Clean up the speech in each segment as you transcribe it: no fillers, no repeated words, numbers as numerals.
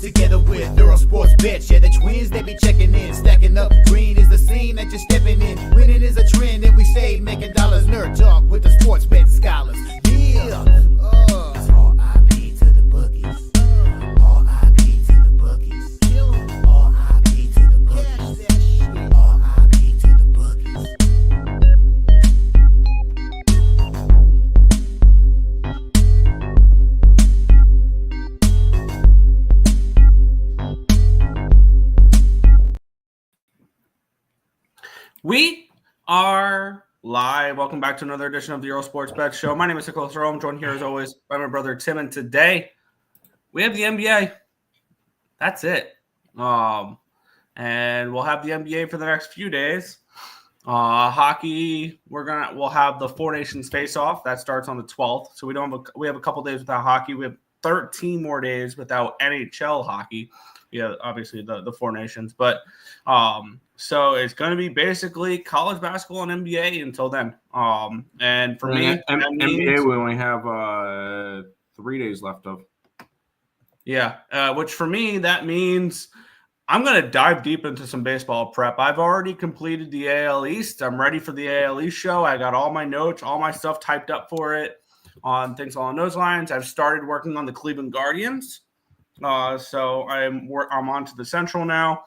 Together with Earle Sports Bets, yeah, the twins, they be checking in. Stacking up, green is the scene that you're stepping in. Winning is a trend, and we stay making dollars. Nerd talk with the sports bet scholars. Yeah, it's R.I.P. to the bookies. R.I.P. to the bookies. R.I.P. to the bookies. R.I.P. to the bookies. We are live. Welcome back to another edition of the Earle Sports Bet Show. My name is Nicholas Earle. I'm joined here as always by my brother Tim, and today we have the NBA. That's it. And we'll have the NBA for the next few days. Hockey, we'll have the Four Nations face-off that starts on the 12th. So we have a couple days without hockey. We have 13 more days without NHL hockey. Yeah, obviously the Four Nations, but so it's going to be basically college basketball and NBA until then. And for me, NBA, we only have 3 days left of. Yeah, which for me, that means I'm going to dive deep into some baseball prep. I've already completed the AL East. I'm ready for the AL East show. I got all my notes, all my stuff typed up for it on things along those lines. I've started working on the Cleveland Guardians. So I'm on to the Central now.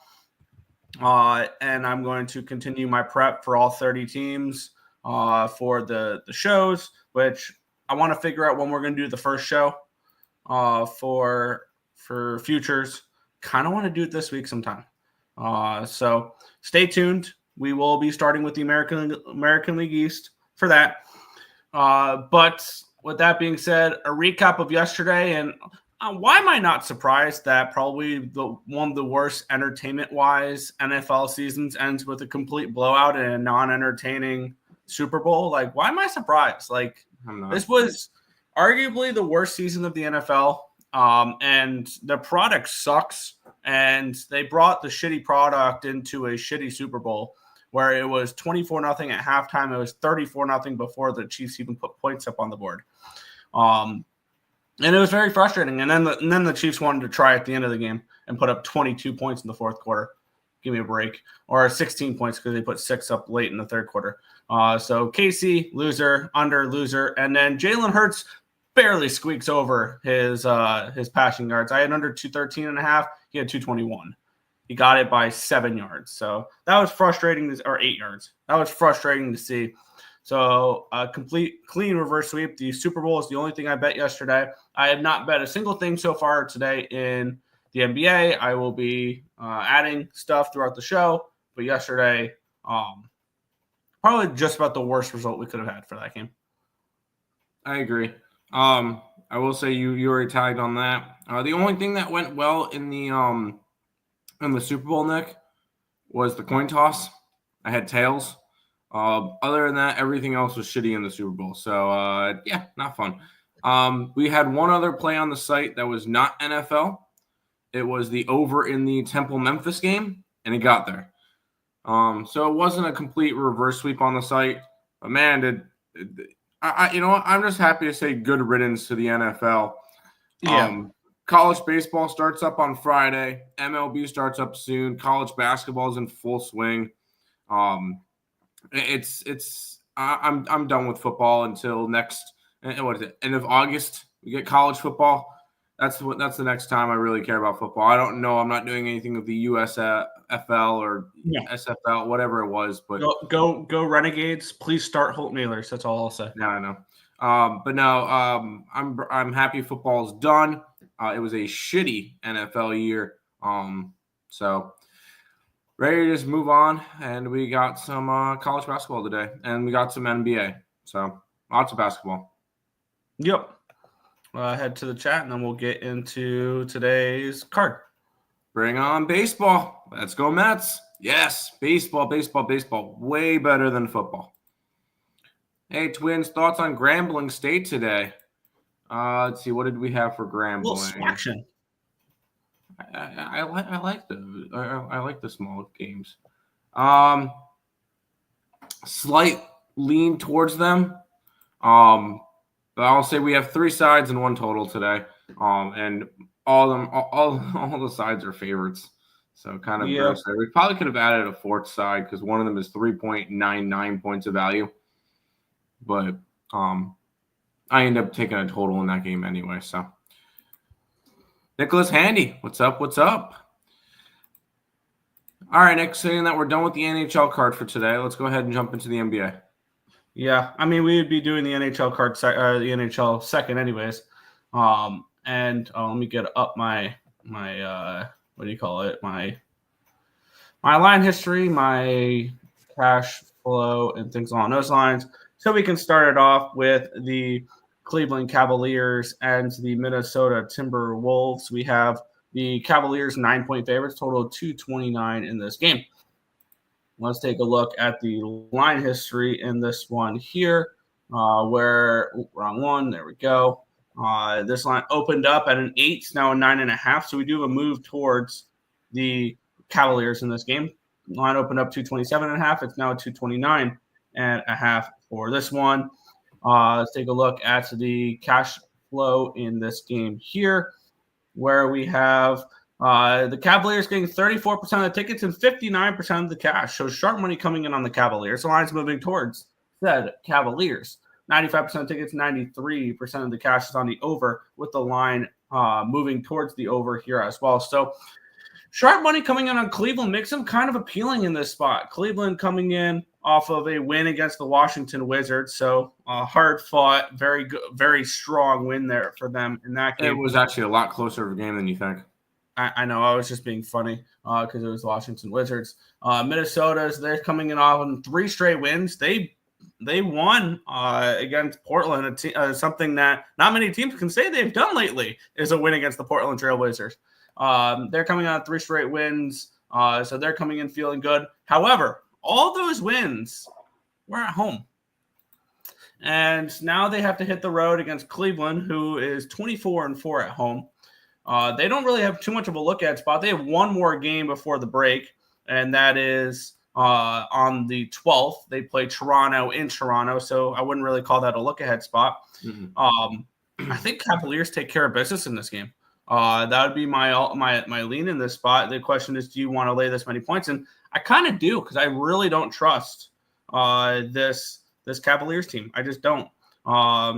And I'm going to continue my prep for all 30 teams for the shows, which I want to figure out when we're going to do the first show for futures. Kind of want to do it this week sometime. So stay tuned. We will be starting with the American League East for that. But with that being said, a recap of yesterday, and why am I not surprised that probably one of the worst entertainment-wise NFL seasons ends with a complete blowout and a non-entertaining Super Bowl? Like, why am I surprised? Like, this was arguably the worst season of the NFL, and the product sucks, and they brought the shitty product into a shitty Super Bowl where it was 24-0 at halftime. It was 34-0 before the Chiefs even put points up on the board. And it was very frustrating. And then the Chiefs wanted to try at the end of the game and put up 22 points in the fourth quarter. Give me a break. Or 16 points because they put 6 up late in the third quarter. So Casey, loser, under, loser. And then Jalen Hurts barely squeaks over his passing yards. I had under 213.5. He had 221. He got it by 7 yards. So that was frustrating. Or 8 yards. That was frustrating to see. So a complete clean reverse sweep. The Super Bowl is the only thing I bet yesterday. I have not bet a single thing so far today in the NBA. I will be adding stuff throughout the show. But yesterday, probably just about the worst result we could have had for that game. I agree. I will say you already tagged on that. The only thing that went well in the Super Bowl, Nick, was the coin toss. I had tails. Other than that, everything else was shitty in the Super Bowl. So, yeah, not fun. We had one other play on the site that was not NFL. It was the over in the Temple-Memphis game, and it got there. So it wasn't a complete reverse sweep on the site. But, man, I'm just happy to say good riddance to the NFL. Yeah. College baseball starts up on Friday. MLB starts up soon. College basketball is in full swing. I'm done with football until next, what is it, end of August. We get college football. That's the next time I really care about football. I don't know. I'm not doing anything with the USFL or SFL, whatever it was. But go Renegades! Please start Holt Nailers. That's all I'll say. Yeah, I know. But no, I'm happy football's done. It was a shitty NFL year. So. Ready to just move on, and we got some college basketball today, and we got some NBA. So, lots of basketball. Yep. Head to the chat, and then we'll get into today's card. Bring on baseball. Let's go Mets. Yes, baseball. Way better than football. Hey, Twins, thoughts on Grambling State today? Let's see. What did we have for Grambling? Action. I like the small games. Slight lean towards them. But I'll say we have 3 sides and 1 total today. And all of them, all the sides are favorites. So kind of gross there. We probably could have added a fourth side because one of them is 3.99 points of value. But I end up taking a total in that game anyway. So Nicholas Handy, what's up? What's up? All right, Nick, saying that we're done with the NHL card for today, let's go ahead and jump into the NBA. Yeah, I mean, we would be doing the NHL card, the NHL second, anyways. And let me get up my what do you call it? My line history, my cash flow, and things along those lines. So we can start it off with the Cleveland Cavaliers and the Minnesota Timberwolves. We have the Cavaliers 9-point favorites, total of 229 in this game. Let's take a look at the line history in this one here, where wrong one. There we go. This line opened up at an 8, now a 9.5. So we do have a move towards the Cavaliers in this game. Line opened up 227.5. It's now a 229.5 for this one. Let's take a look at the cash flow in this game here, where we have the Cavaliers getting 34% of the tickets and 59% of the cash. So sharp money coming in on the Cavaliers. The line's moving towards said Cavaliers. 95% of tickets, 93% of the cash is on the over, with the line moving towards the over here as well. So sharp money coming in on Cleveland makes them kind of appealing in this spot. Cleveland coming in off of a win against the Washington Wizards. So hard fought, very good, very strong win there for them in that game. It was actually a lot closer of a game than you think. I know. I was just being funny because it was Washington Wizards. Minnesota's, they're coming in off on 3 straight wins. They won against Portland, something that not many teams can say they've done lately, is a win against the Portland Trail Blazers. They're coming on 3 straight wins, so they're coming in feeling good. However, all those wins were at home. And now they have to hit the road against Cleveland, who is 24-4 at home. They don't really have too much of a look-at spot. They have one more game before the break, and that is on the 12th. They play Toronto in Toronto, so I wouldn't really call that a look-ahead spot. Mm-hmm. I think Cavaliers take care of business in this game. That would be my lean in this spot. The question is, do you want to lay this many points? And I kind of do, because I really don't trust this Cavaliers team. I just don't. All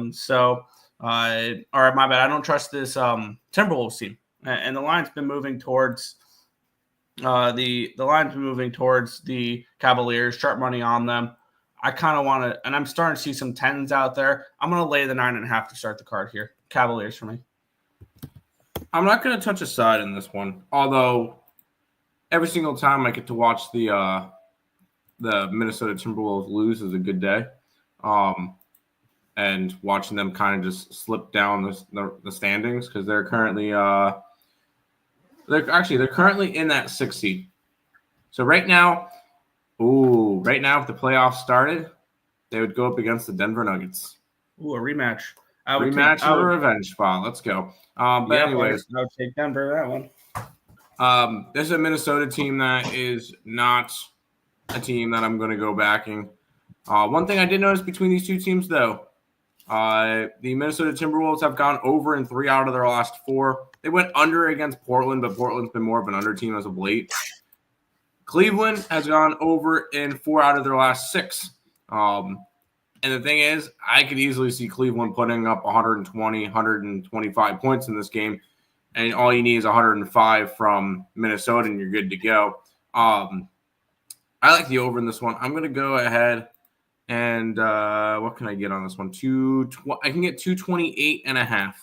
right, my bad. I don't trust this Timberwolves team, and the line's been moving towards the line's been moving towards the Cavaliers. Sharp money on them. I kind of want to, and I'm starting to see some 10s out there. I'm going to lay the 9.5 to start the card here. Cavaliers for me. I'm not going to touch a side in this one, although every single time I get to watch the Minnesota Timberwolves lose is a good day. And watching them kind of just slip down the standings, because they're currently they're currently in that 6th seed. So right now if the playoffs started, they would go up against the Denver Nuggets. Ooh, a rematch. Rematch or revenge spot. Let's go. Anyways, I would take Denver that one. This is a Minnesota team that is not a team that I'm going to go backing. One thing I did notice between these two teams, though, the Minnesota Timberwolves have gone over in 3 out of their last 4. They went under against Portland, but Portland's been more of an under team as of late. Cleveland has gone over in 4 out of their last 6. And the thing is, I could easily see Cleveland putting up 120, 125 points in this game. And all you need is 105 from Minnesota, and you're good to go. I like the over in this one. I'm going to go ahead and what can I get on this one? I can get 228.5.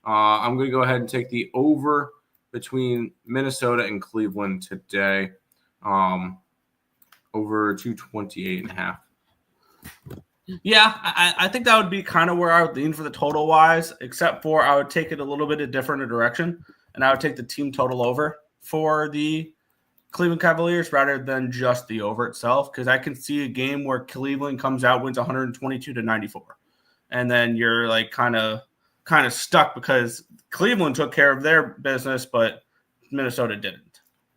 I'm going to go ahead and take the over between Minnesota and Cleveland today. Over 228.5. Yeah, I think that would be kind of where I would lean for the total wise, except for I would take it a little bit a different direction, and I would take the team total over for the Cleveland Cavaliers rather than just the over itself, because I can see a game where Cleveland comes out, wins 122-94, and then you're like kind of stuck because Cleveland took care of their business, but Minnesota didn't.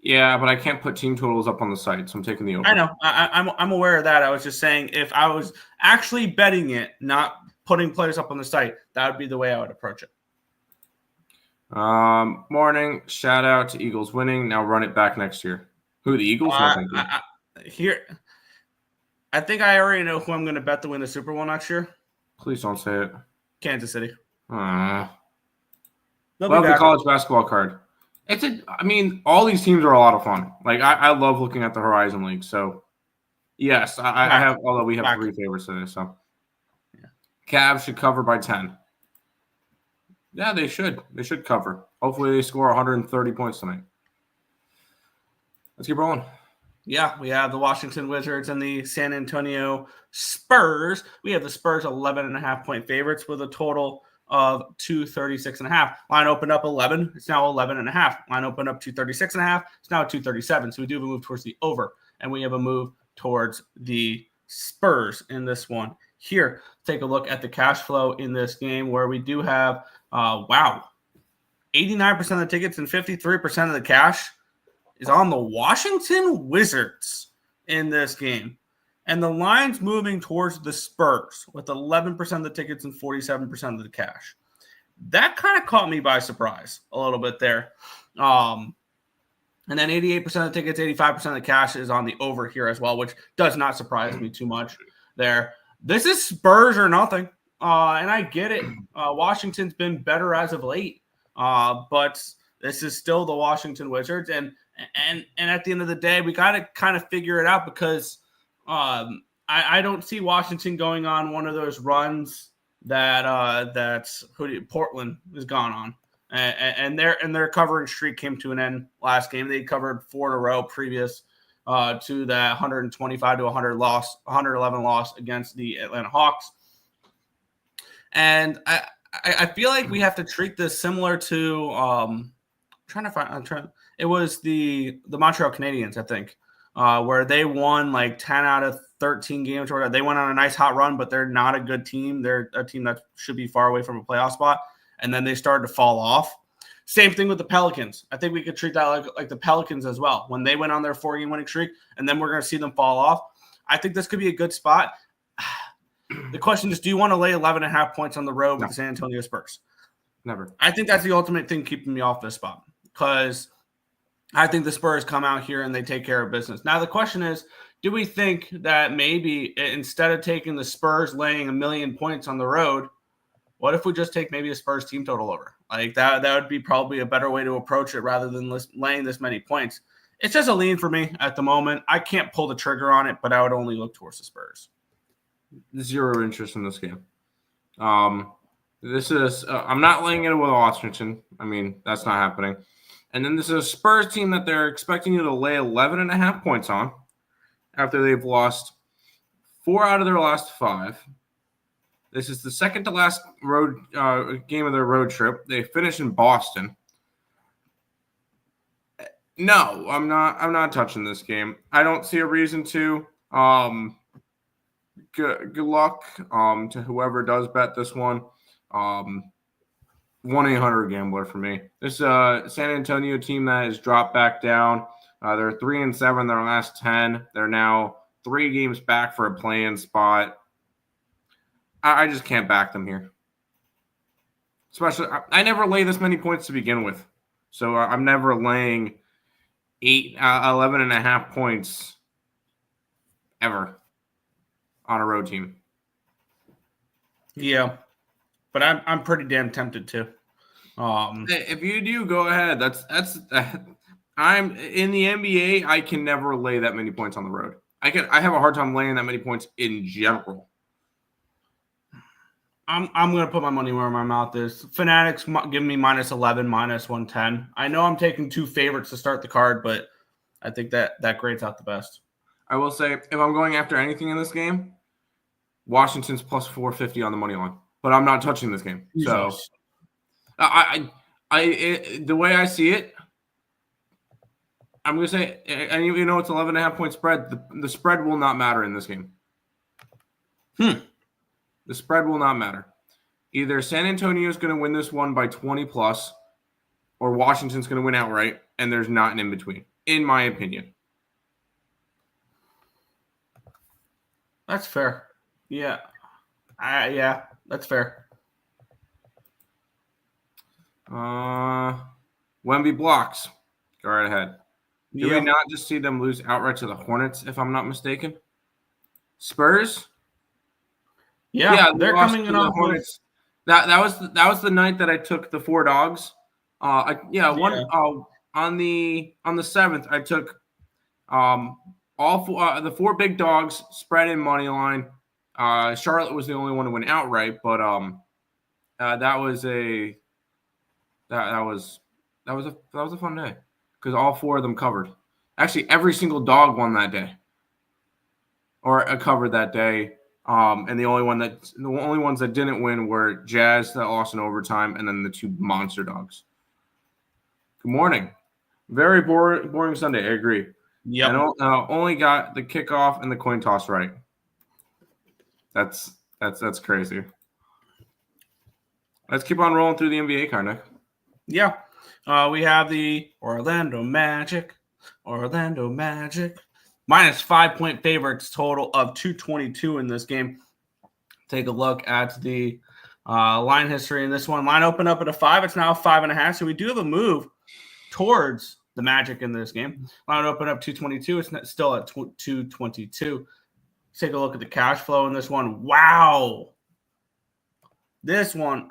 Yeah, but I can't put team totals up on the site, so I'm taking the over. I know. I'm aware of that. I was just saying if I was actually betting it, not putting players up on the site, that would be the way I would approach it. Morning. Shout out to Eagles winning. Now run it back next year. Who, the Eagles? No, thank you. I think I already know who I'm going to bet to win the Super Bowl next year. Please don't say it. Kansas City. Love They'll be the back. college basketball card. All these teams are a lot of fun. Like, I love looking at the Horizon League. So, yes, I have, although we have 3 favorites today. So, Cavs should cover by 10. Yeah, they should. They should cover. Hopefully, they score 130 points tonight. Let's keep rolling. Yeah, we have the Washington Wizards and the San Antonio Spurs. We have the Spurs 11.5-point favorites with a total of 236.5. Line opened up 11. It's now 11.5. Line opened up 236.5. It's now 237. So we do have a move towards the over, and we have a move towards the Spurs in this one. Here, take a look at the cash flow in this game where we do have, 89% of the tickets and 53% of the cash is on the Washington Wizards in this game. And the line's moving towards the Spurs with 11% of the tickets and 47% of the cash. That kind of caught me by surprise a little bit there. And then 88% of the tickets, 85% of the cash is on the over here as well, which does not surprise me too much there. This is Spurs or nothing. And I get it. Washington's been better as of late. But this is still the Washington Wizards. And at the end of the day, we got to kind of figure it out because I don't see Washington going on one of those runs that Portland has gone on, and their covering streak came to an end last game. They covered 4 in a row previous to that 125 to 111 loss against the Atlanta Hawks, and I feel like we have to treat this similar to it was the Montreal Canadiens, I think, where they won like 10 out of 13 games. Or they went on a nice hot run, but they're not a good team. They're a team that should be far away from a playoff spot. And then they started to fall off. Same thing with the Pelicans. I think we could treat that like the Pelicans as well. When they went on their 4-game winning streak, and then we're going to see them fall off. I think this could be a good spot. The question is, do you want to lay 11.5 points on the road with the San Antonio Spurs? Never. I think that's the ultimate thing keeping me off this spot because I think the Spurs come out here and they take care of business. Now, the question is, do we think that maybe instead of taking the Spurs laying 1 million points on the road, what if we just take maybe a Spurs team total over? Like that would be probably a better way to approach it rather than laying this many points. It's just a lean for me at the moment. I can't pull the trigger on it, but I would only look towards the Spurs. Zero interest in this game. This is I'm not laying it with Washington. I mean, that's not happening. And then this is a Spurs team that they're expecting you to lay 11.5 points on after they've lost 4 out of their last 5. This is the second to last road game of their road trip. They finish in Boston. No, I'm not touching this game. I don't see a reason to. Good luck to whoever does bet this one. 1-800-GAMBLER for me. This San Antonio team that has dropped back down. They're 3-7 their last 10. They're now 3 games back for a play-in spot. I just can't back them here. Especially, I never lay this many points to begin with. So I'm never laying 11.5 points ever on a road team. Yeah, but I'm pretty damn tempted to. If you do, go ahead. That's I'm in the NBA. I can never lay that many points on the road. I have a hard time laying that many points in general. I'm going to put my money where my mouth is. Fanatics give me -11, -110. I know I'm taking 2 favorites to start the card, but I think that grades out the best. I will say, if I'm going after anything in this game, Washington's plus 450 on the money line. But I'm not touching this game. So, the way I see it, I'm going to say, and you know it's 11.5 point spread. The spread will not matter in this game. The spread will not matter. Either San Antonio is going to win this one by 20 plus, or Washington's going to win outright, and there's not an in-between, in my opinion. That's fair. Yeah. Yeah, that's fair. Wemby blocks. Go right ahead. Did we Yeah. not just see them lose outright to the Hornets, if I'm not mistaken? Spurs? Yeah, They they're lost coming to in the off of Hornets. That was the night that I took the 4 dogs. One on the 7th I took all 4 the 4 big dogs spread in money line. Charlotte was the only one to win outright, but that was a fun day because all 4 of them covered. Actually, every single dog won that day, or covered that day. And the only ones that didn't win were Jazz that lost in overtime, and then the 2 monster dogs. Good morning. Very boring Sunday. I agree. Yep. And only got the kickoff and the coin toss right. That's crazy. Let's keep on rolling through the NBA card, Nick. Yeah. We have the Orlando Magic. Minus 5-point favorites, total of 222 in this game. Take a look at the line history in this one. Line opened up at a 5. It's now 5.5. So we do have a move towards the Magic in this game. Line opened up 222. It's still at 222. Take a look at the cash flow in this one. Wow. This one,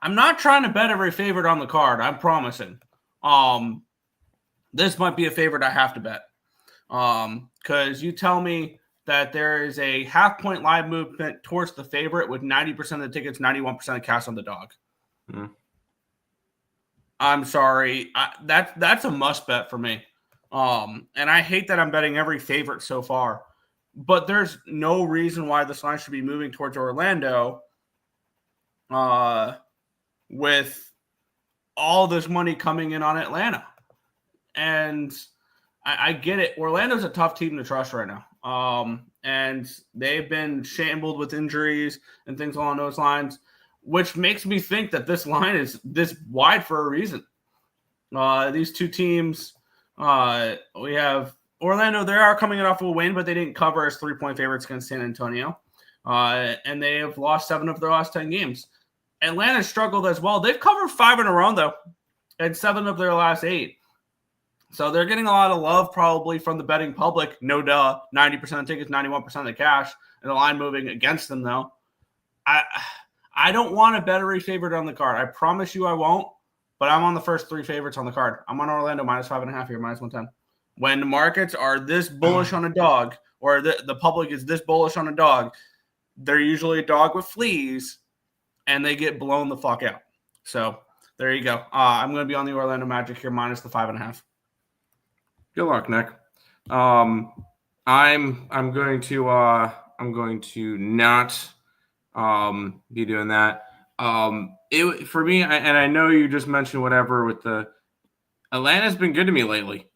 I'm not trying to bet every favorite on the card. I'm promising. This might be a favorite I have to bet. Because you tell me that there is a half-point live movement towards the favorite with 90% of the tickets, 91% of cash on the dog. Mm. I'm sorry. That's a must bet for me. And I hate that I'm betting every favorite so far. But there's no reason why this line should be moving towards Orlando with all this money coming in on Atlanta. And I get it. Orlando's a tough team to trust right now. And they've been shambled with injuries and things along those lines, which makes me think that this line is this wide for a reason. These 2 teams, we have Orlando, they are coming off of a win, but they didn't cover as 3-point favorites against San Antonio. And they have lost 7 of their last 10 games. Atlanta struggled as well. They've covered 5 in a row, though, and 7 of their last 8. So they're getting a lot of love probably from the betting public. No duh. 90% of tickets, 91% of the cash, and the line moving against them, though. I don't want to bet every favorite on the card. I promise you I won't, but I'm on the first 3 favorites on the card. I'm on Orlando minus 5.5 here, minus 110. When the markets are this bullish on a dog, or the public is this bullish on a dog, they're usually a dog with fleas, and they get blown the fuck out. So there you go. I'm going to be on the Orlando Magic here, minus the 5.5. Good luck, Nick. I'm going to not be doing that. For me, and I know you just mentioned whatever with the Atlanta's been good to me lately.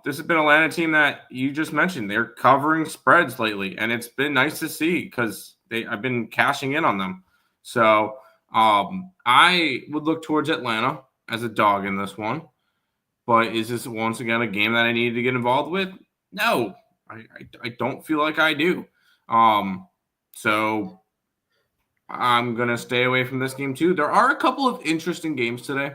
This has been an Atlanta team that you just mentioned. They're covering spreads lately, and it's been nice to see because I've been cashing in on them. So I would look towards Atlanta as a dog in this one. But is this once again a game that I need to get involved with? No, I don't feel like I do. So I'm going to stay away from this game too. There are a couple of interesting games today,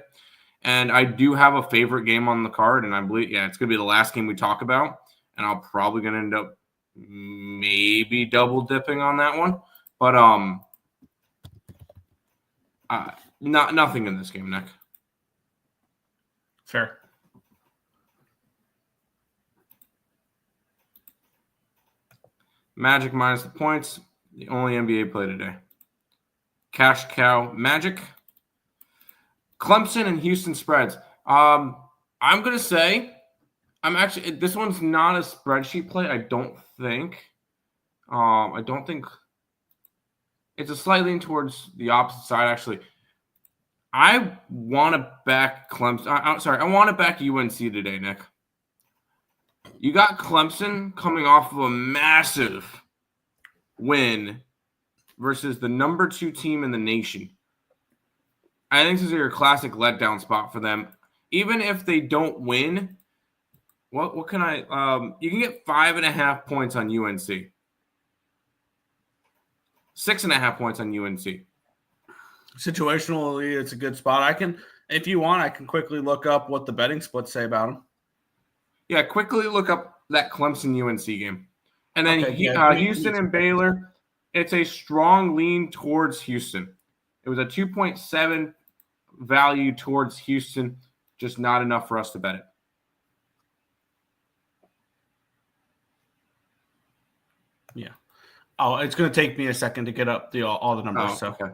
and I do have a favorite game on the card, and I believe, it's going to be the last game we talk about, and I'm probably going to end up maybe double dipping on that one. But nothing in this game, Nick. Fair. Magic minus the points. The only NBA play today. Cash cow Magic. Clemson and Houston spreads. I'm going to say this one's not a spreadsheet play, I don't think. I don't think it's a slight lean towards the opposite side, actually. I want to back Clemson. I want to back UNC today, Nick. You got Clemson coming off of a massive win versus the number 2 team in the nation. I think this is your classic letdown spot for them. Even if they don't win, what can I? You can get 5.5 points on UNC. 6.5 points on UNC. Situationally, it's a good spot. If you want, I can quickly look up what the betting splits say about him. Yeah, quickly look up that Clemson UNC game. And then Okay, yeah, Houston and Baylor, it's a strong lean towards Houston. It was a 2.7 value towards Houston, just not enough for us to bet it. Yeah. Oh, it's going to take me a second to get up all the numbers. Okay.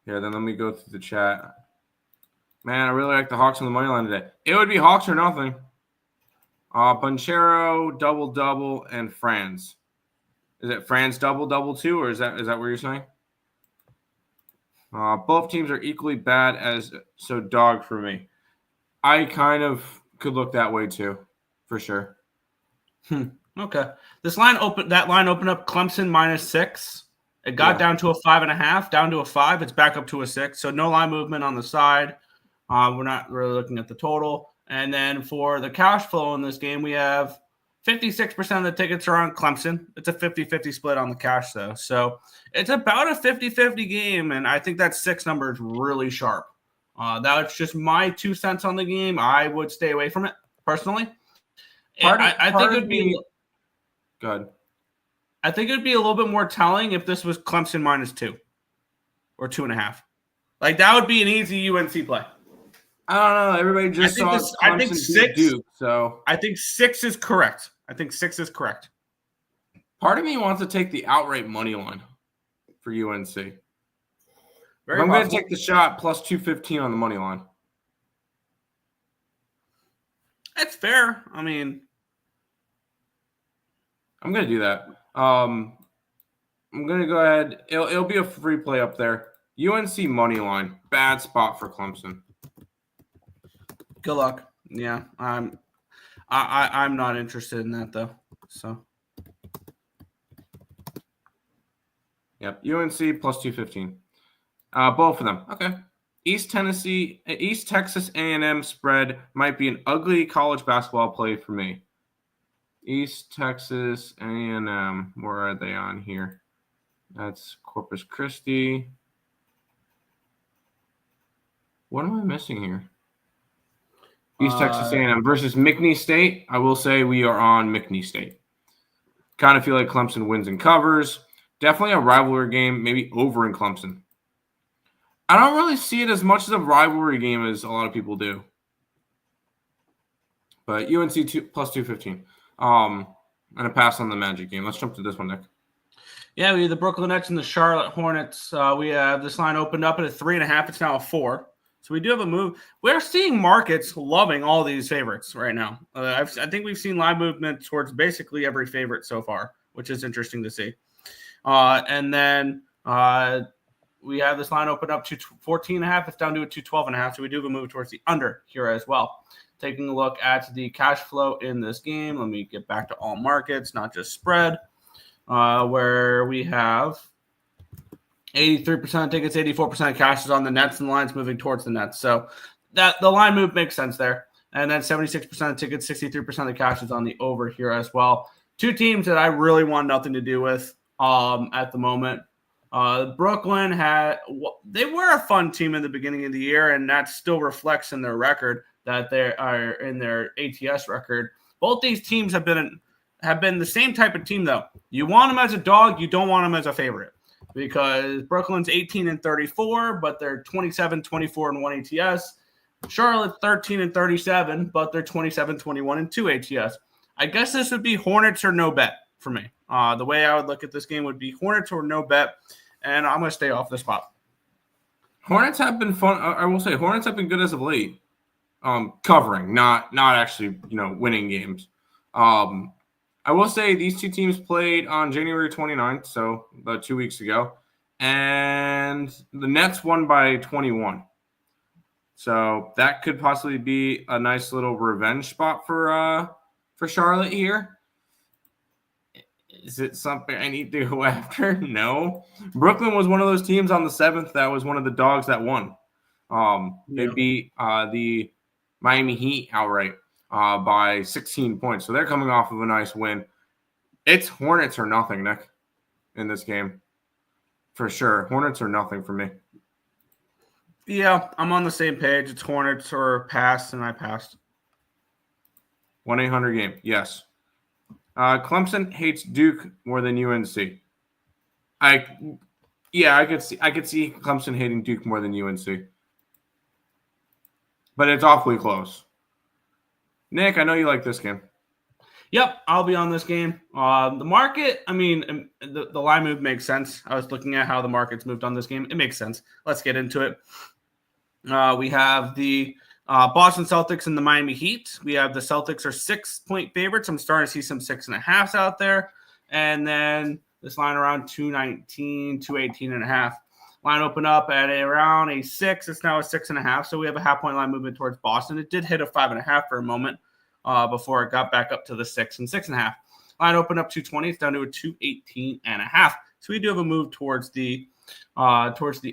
Yeah, then let me go through the chat. Man, I really like the Hawks on the money line today. It would be Hawks or nothing. Banchero, double, and Franz. Is it Franz double too, or is that what you're saying? Both teams are equally bad so dog for me. I kind of could look that way too, for sure. Okay. That line opened up Clemson -6. It got down to a 5.5, down to a 5. It's back up to a 6. So no line movement on the side. We're not really looking at the total. And then for the cash flow in this game, we have 56% of the tickets are on Clemson. It's a 50-50 split on the cash, though. So it's about a 50-50 game, and I think that 6 number is really sharp. That's just my 2 cents on the game. I would stay away from it, personally. I think it would be good. I think it would be a little bit more telling if this was Clemson -2 or 2.5. Like, that would be an easy UNC play. I don't know. Everybody just saw Clemson I think 6. Duke, so I think 6 is correct. Part of me wants to take the outright money line for UNC. I'm going to take the shot plus 215 on the money line. That's fair. I mean, I'm going to do that. I'm going to go ahead. It'll be a free play up there. UNC money line. Bad spot for Clemson. Good luck. Yeah, I'm not interested in that though. So. Yep, UNC plus 215. Both of them. Okay. East Texas A&M spread might be an ugly college basketball play for me. East Texas A&M. Where are they on here? That's Corpus Christi. What am I missing here? East Texas A&M versus McNeese State. I will say we are on McNeese State. Kind of feel like Clemson wins and covers. Definitely a rivalry game, maybe over in Clemson. I don't really see it as much as a rivalry game as a lot of people do. But UNC plus 215. And a pass on the Magic game. Let's jump to this one, Nick. Yeah, we have the Brooklyn Nets and the Charlotte Hornets. We have this line opened up at a 3.5. It's now a 4. So we do have a move. We're seeing markets loving all these favorites right now. I think we've seen line movement towards basically every favorite so far, which is interesting to see. And then we have this line open up to 14.5. It's down to a 12.5. So we do have a move towards the under here as well. Taking a look at the cash flow in this game. Let me get back to all markets, not just spread, where we have 83% of tickets, 84% of cash is on the Nets, and the line's moving towards the Nets. So that the line move makes sense there. And then 76% of tickets, 63% of the cash is on the over here as well. 2 teams that I really want nothing to do with at the moment. Brooklyn they were a fun team in the beginning of the year, and that still reflects in their record that they are in their ATS record. Both these teams have been the same type of team, though. You want them as a dog, you don't want them as a favorite. Because Brooklyn's 18-34, but they're 27-24-1 ATS. Charlotte 13-37, but they're 27-21-2 ATS. I guess this would be Hornets or no bet for me. The way I would look at this game would be Hornets or no bet, and I'm going to stay off the spot. Hornets have been fun. I will say Hornets have been good as of late. Covering, not actually, winning games. I will say these 2 teams played on January 29th, so about 2 weeks ago, and the Nets won by 21. So that could possibly be a nice little revenge spot for Charlotte here. Is it something I need to go after? No. Brooklyn was one of those teams on the 7th that was one of the dogs that won. They beat the Miami Heat outright. By 16 points. So they're coming off of a nice win. It's Hornets or nothing, Nick, in this game. For sure. Hornets or nothing for me. Yeah, I'm on the same page. It's Hornets or pass, and I passed. 1-800-GAME. Yes. Clemson hates Duke more than UNC. I could see Clemson hating Duke more than UNC. But it's awfully close. Nick, I know you like this game. Yep, I'll be on this game. The market, I mean, the line move makes sense. I was looking at how the market's moved on this game. It makes sense. Let's get into it. We have the Boston Celtics and the Miami Heat. We have the Celtics are 6-point favorites. I'm starting to see some 6.5s out there. And then this line around 219, 218.5. Line open up at around a 6. It's now a 6.5. So we have a half-point line movement towards Boston. It did hit a 5.5 for a moment before it got back up to the 6 and 6.5. Line open up 220. It's down to a 218.5. So we do have a move towards the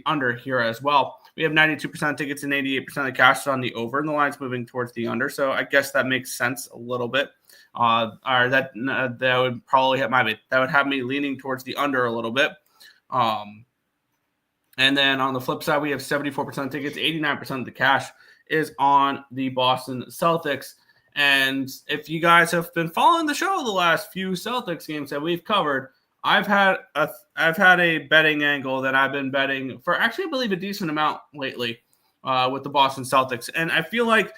under here as well. We have 92% tickets and 88% of the cash is on the over, and the line's moving towards the under. So I guess that makes sense a little bit. Or that would probably have me leaning towards the under a little bit. And then on the flip side, we have 74% tickets, 89% of the cash is on the Boston Celtics. And if you guys have been following the show the last few Celtics games that we've covered, I've had a betting angle that I've been betting for actually I believe a decent amount lately with the Boston Celtics. And I feel like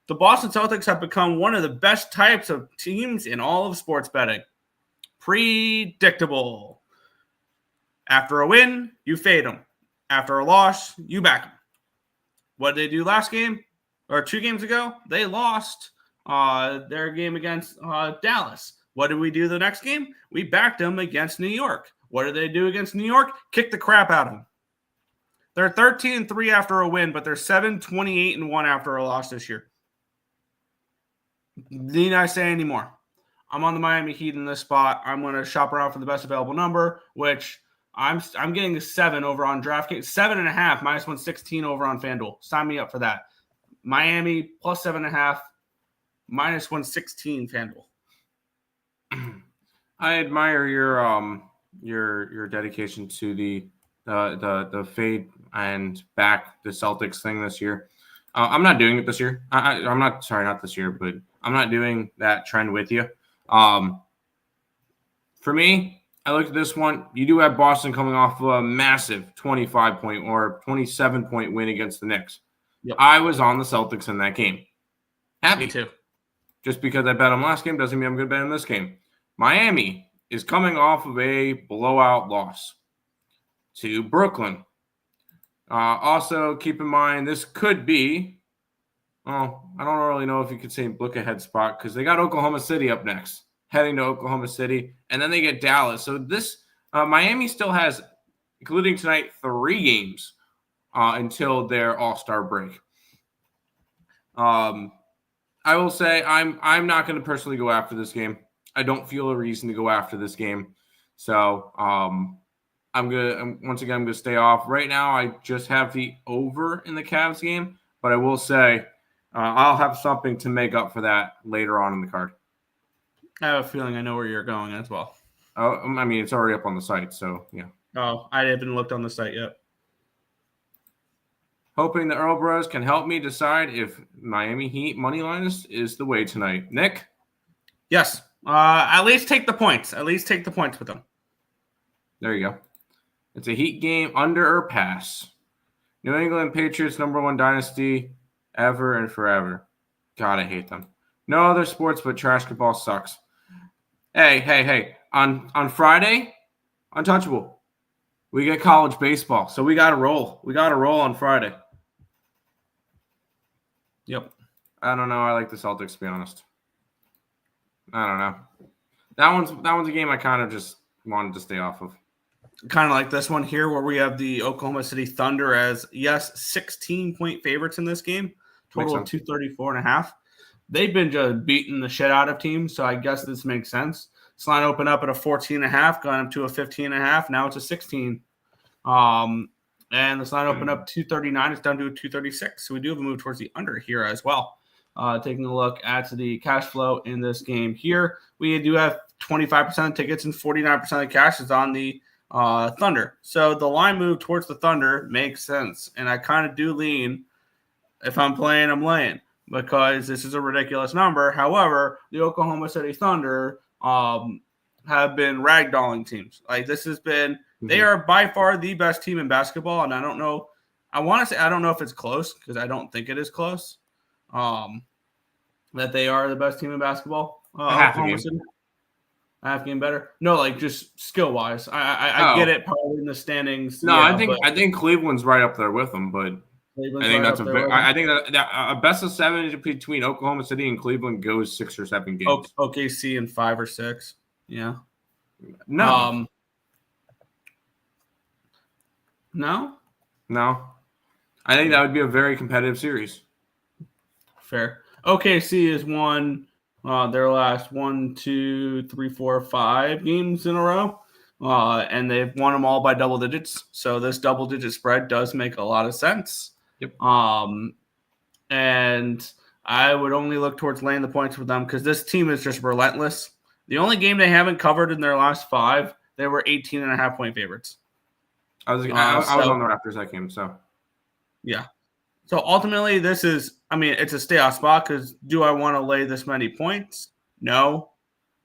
the Boston Celtics have become one of the best types of teams in all of sports betting. Predictable. After a win, you fade them. After a loss, you back them. What did they do last game or 2 games ago? They lost their game against Dallas. What did we do the next game? We backed them against New York. What did they do against New York? Kick the crap out of them. They're 13-3 after a win, but they're 7-28-1 after a loss this year. Need I say any more? I'm on the Miami Heat in this spot. I'm going to shop around for the best available number, which I'm getting a 7 over on DraftKings. 7.5 minus 116 over on FanDuel. Sign me up for that. Miami plus 7.5 minus 116 FanDuel. I admire your dedication to the fade and back the Celtics thing this year. I'm not doing it this year. I'm not this year, but I'm not doing that trend with you. For me, I looked at this one. You do have Boston coming off of a massive 25-point or 27-point win against the Knicks. Yep. I was on the Celtics in that game. Happy. Me too. Just because I bet them last game doesn't mean I'm going to bet them this game. Miami is coming off of a blowout loss to Brooklyn. Also, keep in mind, this could be, I don't really know if you could say look ahead spot because they got Oklahoma City up next, heading to Oklahoma City, and then they get Dallas. So this Miami still has, including tonight, 3 games until their All-Star break. I will say I'm not going to personally go after this game. I don't feel a reason to go after this game. So I'm going to stay off. Right now, I just have the over in the Cavs game, but I will say I'll have something to make up for that later on in the card. I have a feeling I know where you're going as well. I mean, it's already up on the site, so yeah. Oh, I haven't looked on the site yet. Hoping the Earle Bros can help me decide if Miami Heat money line is the way tonight. Nick? Yes. At least take the points. At least take the points with them. There you go. It's a Heat game, under or pass. New England Patriots, #1 dynasty ever and forever. God, I hate them. No other sports but trash football sucks. Hey. On Friday, Untouchable. We get college baseball, so we got to roll. We got to roll on Friday. Yep. I don't know. I like the Celtics, to be honest. I don't know. That one's a game I kind of just wanted to stay off of. Kind of like this one here where we have the Oklahoma City Thunder as, 16-point favorites in this game. Total of 234.5. They've been just beating the shit out of teams, so I guess this makes sense. This line opened up at a 14.5, gone up to a 15.5. Now it's a 16. And this line opened up 239. It's down to a 236. So we do have a move towards the under here as well. Taking a look at the cash flow in this game here, we do have 25% of tickets and 49% of cash is on the Thunder. So the line move towards the Thunder makes sense. And I kind of do lean, if I'm playing, I'm laying, because this is a ridiculous number. However, the Oklahoma City Thunder have been ragdolling teams. Like, this has been, they are by far the best team in basketball. And I don't know, I want to say, I don't know if it's close, because I don't think it is close, that they are the best team in basketball. Oklahoma City. A half game better? No, like just skill wise. I get it probably in the standings. No, yeah, I think Cleveland's right up there with them, but I think that's I think that a best of 7 between Oklahoma City and Cleveland goes 6 or 7 games. OKC in 5 or 6. Yeah. No. No. I think that would be a very competitive series. Fair. OKC has won their last 1, 2, 3, 4, 5 games in a row, and they've won them all by double digits. So this double-digit spread does make a lot of sense. Yep. And I would only look towards laying the points with them because this team is just relentless. The only game they haven't covered in their last 5, they were 18.5-point favorites. I was on the Raptors that game, so. Yeah. So ultimately, this is, I mean, it's a stay-off spot because do I want to lay this many points? No.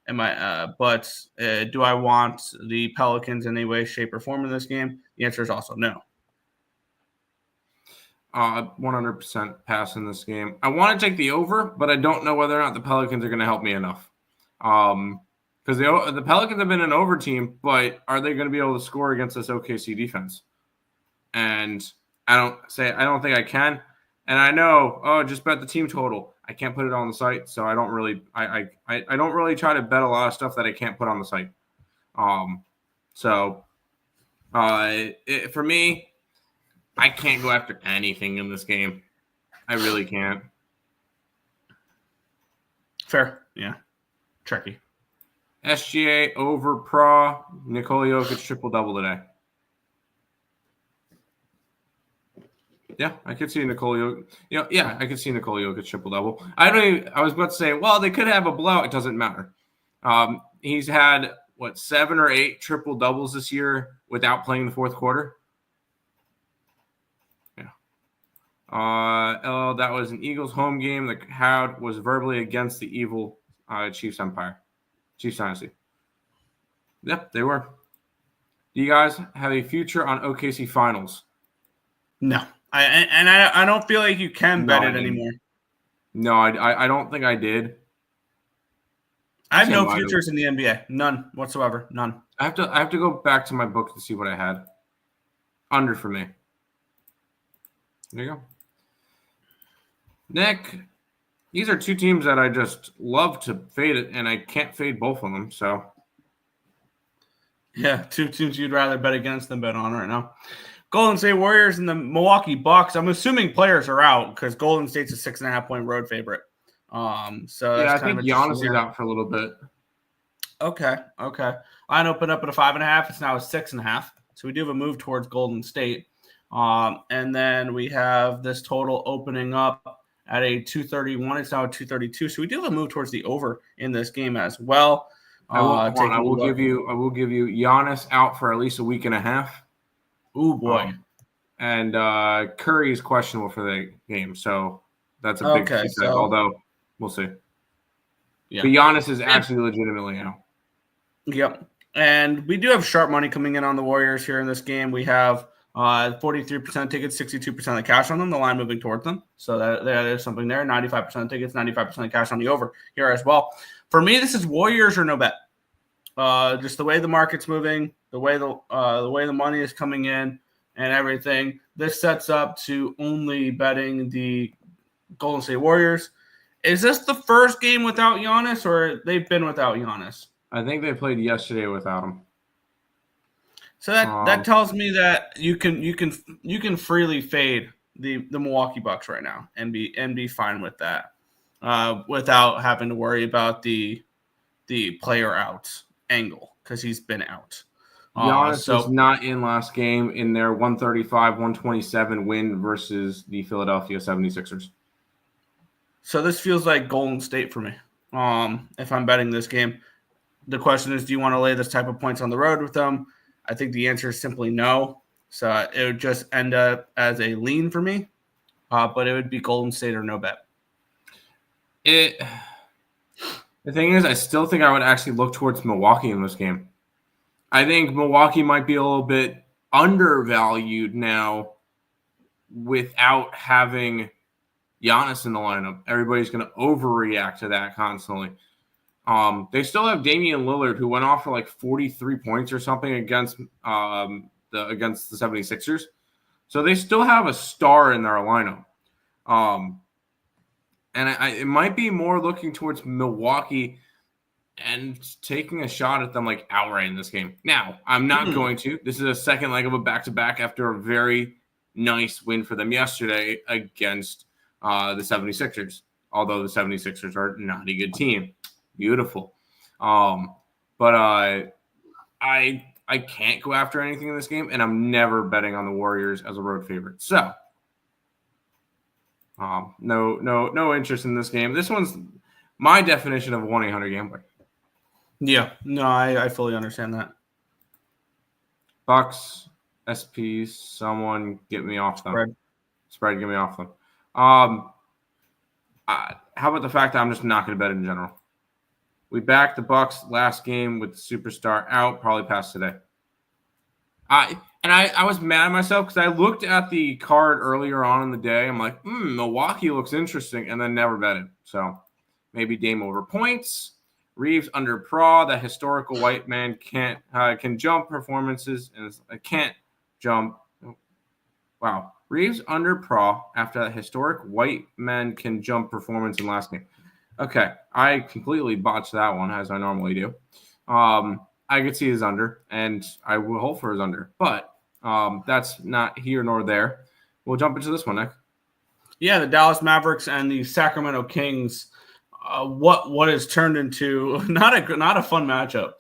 But do I want the Pelicans in any way, shape, or form in this game? The answer is also no. 100% pass in this game. I want to take the over, but I don't know whether or not the Pelicans are going to help me enough. Because the Pelicans have been an over team, but are they going to be able to score against this OKC defense? And I don't think I can. And I know, just bet the team total. I can't put it on the site, so I don't really I don't really try to bet a lot of stuff that I can't put on the site. For me, I can't go after anything in this game. I really can't. Fair. Yeah. Tricky. SGA over Pra. Nikola Jokic triple-double today. Yeah, I could see Nikola Jokic. I could see Nikola Jokic triple-double. I was about to say, well, they could have a blowout. It doesn't matter. He's had, 7 or 8 triple-doubles this year without playing the fourth quarter? Yeah. That was an Eagles home game. The crowd was verbally against the evil Chiefs Dynasty. Yep, they were. Do you guys have a future on OKC Finals? No. I don't feel like you can bet it anymore. No, I don't think I did. I have no futures in the NBA. None whatsoever. None. I have to go back to my book to see what I had. Under for me. There you go. Nick, these are 2 teams that I just love to fade it, and I can't fade both of them. So, yeah, 2 teams you'd rather bet against than bet on right now. Golden State Warriors and the Milwaukee Bucks. I'm assuming players are out because Golden State's a 6.5-point road favorite. So yeah, I think Giannis is out for a little bit. Okay. Line opened up at a 5.5. It's now a 6.5. So we do have a move towards Golden State. And then we have this total opening up at a 231. It's now a 232. So we do have a move towards the over in this game as well. I will give you Giannis out for at least a week and a half. Oh boy. And Curry is questionable for the game, so that's a big piece. Although we'll see. Yeah. But Giannis is actually legitimately out. Yep. And we do have sharp money coming in on the Warriors here in this game. We have 43% tickets, 62% of the cash on them, the line moving towards them. So that is something there. 95% tickets, 95% cash on the over here as well. For me, this is Warriors or no bet. Just the way the market's moving, the way the money is coming in and everything. This sets up to only betting the Golden State Warriors. Is this the first game without Giannis, or they've been without Giannis? I think they played yesterday without him. So that tells me that you can freely fade the Milwaukee Bucks right now and be fine with that, without having to worry about the player out angle because he's been out. Giannis was not in last game in their 135-127 win versus the Philadelphia 76ers. So this feels like Golden State for me. If I'm betting this game, the question is, do you want to lay this type of points on the road with them? I think the answer is simply no. So it would just end up as a lean for me, but it would be Golden State or no bet. The thing is, I still think I would actually look towards Milwaukee in this game. I think Milwaukee might be a little bit undervalued now without having Giannis in the lineup. Everybody's going to overreact to that constantly. They still have Damian Lillard, who went off for like 43 points or something against the 76ers. So they still have a star in their lineup. And it might be more looking towards Milwaukee and taking a shot at them like outright in this game. Now, I'm not going to. This is a second leg of a back-to-back after a very nice win for them yesterday against the 76ers, although the 76ers are not a good team. Beautiful. But I can't go after anything in this game, and I'm never betting on the Warriors as a road favorite. So, no interest in this game. This one's my definition of 1-800 gambler. Yeah, no, I fully understand that. Bucks, SPs, someone get me off them. Spread, get me off them. How about the fact that I'm just not going to bet in general? We backed the Bucks last game with the superstar out, probably past today. I was mad at myself because I looked at the card earlier on in the day. I'm like, Milwaukee looks interesting, and then never betted. So maybe Dame over points. Reeves under Pra, the historical white man can jump performances and can't jump. Wow. Reeves under Pra after that historic white man can jump performance in last game. Okay. I completely botched that one as I normally do. I could see his under, and I will hope for his under, but that's not here nor there. We'll jump into this one, Nick. Yeah, the Dallas Mavericks and the Sacramento Kings. What has turned into not a fun matchup.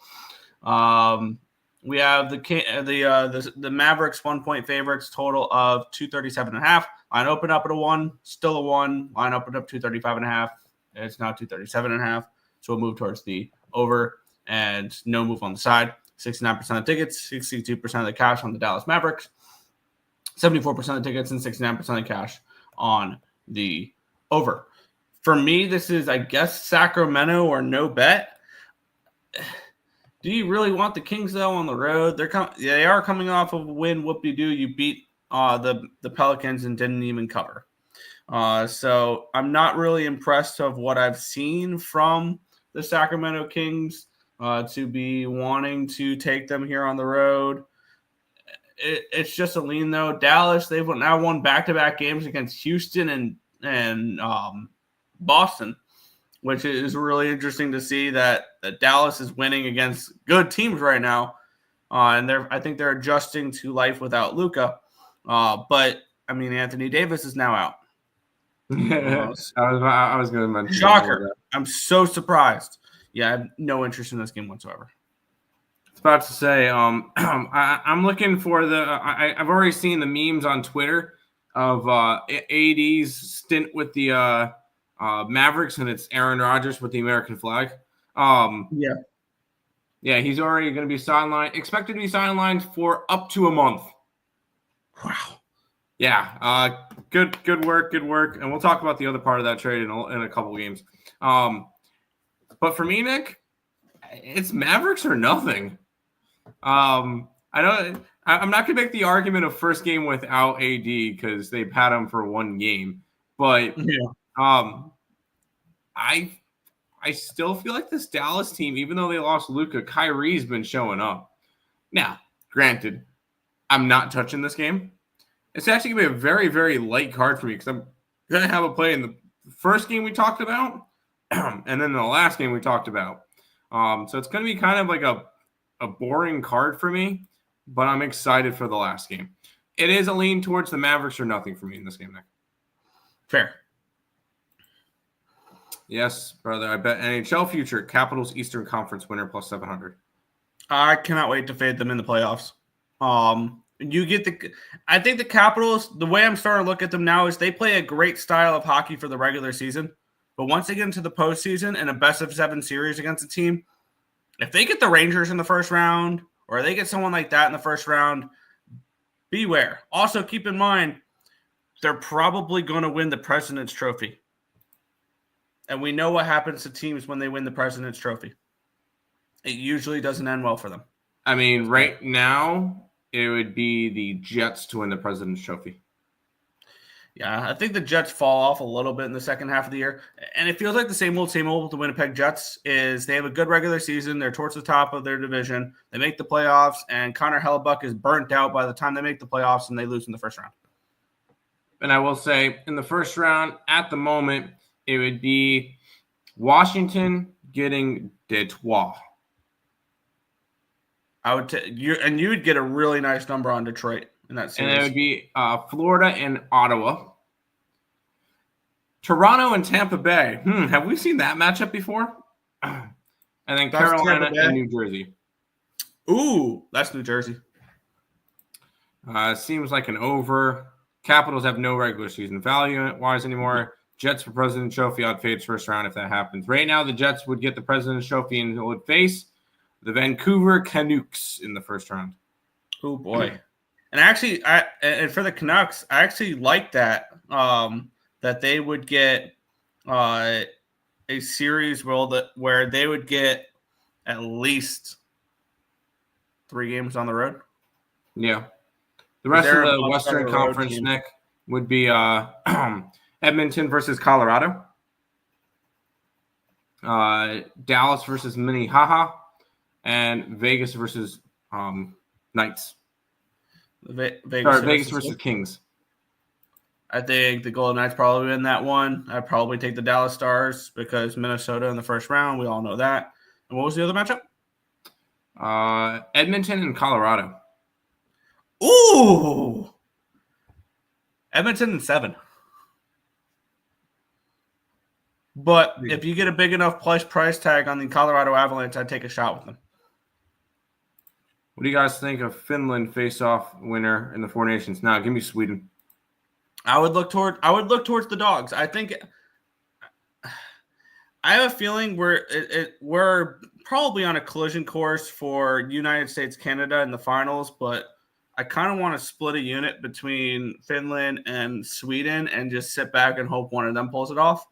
We have the Mavericks 1-point favorites, total of 237.5. Line opened up at a 1, still a 1. Line opened up 235.5. It's now 237.5. So we'll move towards the over and no move on the side. 69% of tickets, 62% of the cash on the Dallas Mavericks, 74% of tickets, and 69% of cash on the over. For me, this is, I guess, Sacramento or no bet. Do you really want the Kings, though, on the road? They are coming off of a win. Whoop-de-doo. You beat the Pelicans and didn't even cover. So I'm not really impressed of what I've seen from the Sacramento Kings to be wanting to take them here on the road. It's just a lean, though. Dallas, they've now won back-to-back games against Houston and Boston, which is really interesting to see that Dallas is winning against good teams right now. And I think they're adjusting to life without Luka. But, I mean, Anthony Davis is now out. I was going to mention. Shocker. I'm so surprised. Yeah, I have no interest in this game whatsoever. I was about to say, I'm looking for I've already seen the memes on Twitter of AD's stint with the Mavericks, and it's Aaron Rodgers with the American flag. Yeah, he's already going to be sidelined, expected to be sidelined for up to a month. Wow. Yeah, good work, and we'll talk about the other part of that trade in a couple games. But for me, Nick, it's Mavericks or nothing. I'm not going to make the argument of first game without AD because they've had him for one game, but I still feel like this Dallas team, even though they lost Luka, Kyrie's been showing up. Now, granted, I'm not touching this game. It's actually going to be a very, very light card for me because I'm going to have a play in the first game we talked about and then the last game we talked about. So it's going to be kind of like a boring card for me, but I'm excited for the last game. It is a lean towards the Mavericks or nothing for me in this game, Nick. Fair. Yes, brother. I bet NHL future Capitals Eastern Conference winner plus 700. I cannot wait to fade them in the playoffs. I think the Capitals, the way I'm starting to look at them now is they play a great style of hockey for the regular season. But once they get into the postseason and a best of 7 series against a team, if they get the Rangers in the first round or they get someone like that in the first round, beware. Also, keep in mind, they're probably going to win the President's Trophy. And we know what happens to teams when they win the President's Trophy. It usually doesn't end well for them. I mean, right now, it would be the Jets to win the President's Trophy. Yeah, I think the Jets fall off a little bit in the second half of the year. And it feels like the same old with the Winnipeg Jets is they have a good regular season. They're towards the top of their division. They make the playoffs, and Connor Hellebuck is burnt out by the time they make the playoffs, and they lose in the first round. And I will say, in the first round, at the moment, it would be Washington getting Detroit. I would you would get a really nice number on Detroit in that series. And it would be Florida and Ottawa. Toronto and Tampa Bay. Have we seen that matchup before? And then Carolina and New Jersey. Ooh, that's New Jersey. Seems like an over. Capitals have no regular season value-wise anymore. Jets for President's Trophy. I'd fade first round if that happens. Right now, the Jets would get the President's Trophy and would face the Vancouver Canucks in the first round. Oh, boy. And actually, and for the Canucks, I actually like that, that they would get a series where they would get at least 3 games on the road. Yeah. The rest of the Western Conference, Nick, would be Edmonton versus Colorado, Dallas versus Minnehaha, and Vegas versus Knights. Vegas versus Kings. I think the Golden Knights probably win that one. I'd probably take the Dallas Stars because Minnesota in the first round. We all know that. And what was the other matchup? Edmonton and Colorado. Ooh! Edmonton in 7. But if you get a big enough price tag on the Colorado Avalanche, I'd take a shot with them. What do you guys think of Finland face-off winner in the Four Nations? Now, give me Sweden. I would look towards the Dogs. I have a feeling we're probably on a collision course for United States Canada in the finals, but I kind of want to split a unit between Finland and Sweden and just sit back and hope one of them pulls it off.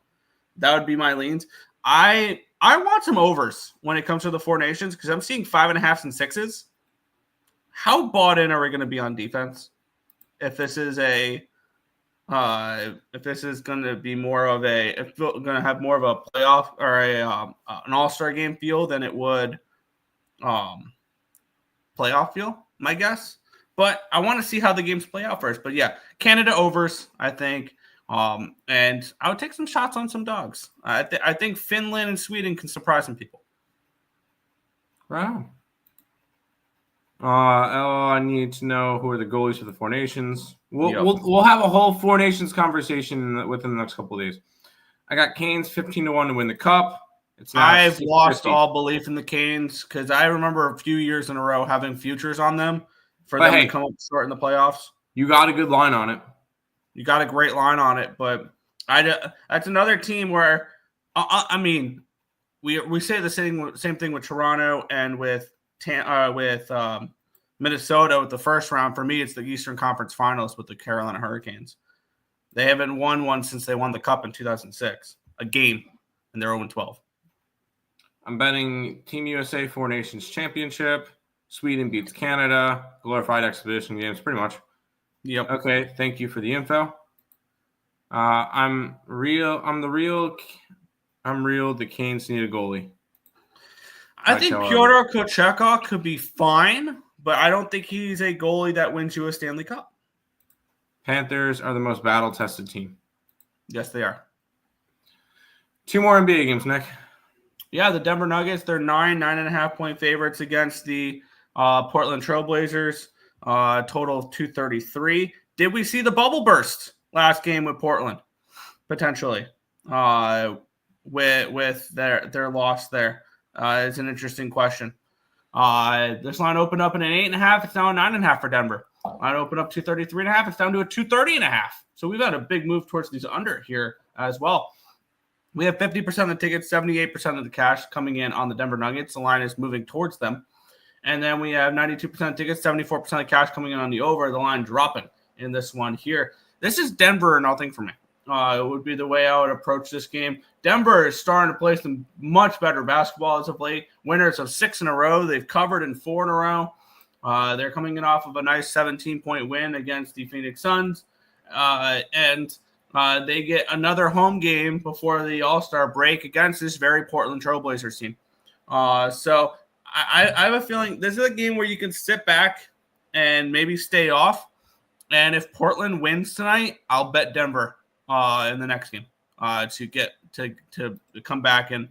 That would be my leans. I want some overs when it comes to the Four Nations because I'm seeing 5.5s and 6s. How bought in are we going to be on defense? If this is going to be more of if we're going to have more of a playoff or an all-star game feel than it would playoff feel, my guess. But I want to see how the games play out first. But yeah, Canada overs, I think. And I would take some shots on some Dogs. I think Finland and Sweden can surprise some people. Wow. I need to know who are the goalies for the Four Nations. We'll have a whole Four Nations conversation within the next couple of days. I got Canes 15-1 to win the Cup. I've lost all belief in the Canes because I remember a few years in a row having futures on them for them to come up short in the playoffs. You got a good line on it. You got a great line on it, but that's another team where I mean we say the same thing with Toronto and with Minnesota with the first round. For me, it's the Eastern Conference Finals with the Carolina Hurricanes. They haven't won one since they won the Cup in 2006, a game, and they're 0-12. I'm betting Team USA Four Nations Championship. Sweden beats Canada. Glorified exhibition games, pretty much. Yep. Okay, thank you for the info. I'm real. The Canes need a goalie. I think Pyotr Kochetkov could be fine, but I don't think he's a goalie that wins you a Stanley Cup. Panthers are the most battle-tested team. Yes, they are. 2 more NBA games, Nick. Yeah, the Denver Nuggets, they're 9.5-point favorites against the Portland Trailblazers. Total of 233. Did we see the bubble burst last game with Portland? Potentially. With their loss there. It's an interesting question. This line opened up in an 8.5. It's now a 9.5 for Denver. Line opened up 233.5. It's down to a 230.5. So we've had a big move towards these under here as well. We have 50% of the tickets, 78% of the cash coming in on the Denver Nuggets. The line is moving towards them. And then we have 92% tickets, 74% of cash coming in on the over, the line dropping in this one here. This is Denver or nothing for me. It would be the way I would approach this game. Denver is starting to play some much better basketball as of late. Winners of 6 in a row. They've covered in 4 in a row. They're coming in off of a nice 17-point win against the Phoenix Suns. And they get another home game before the All-Star break against this very Portland Trailblazers team. So I have a feeling this is a game where you can sit back and maybe stay off. And if Portland wins tonight, I'll bet Denver in the next game to get to come back and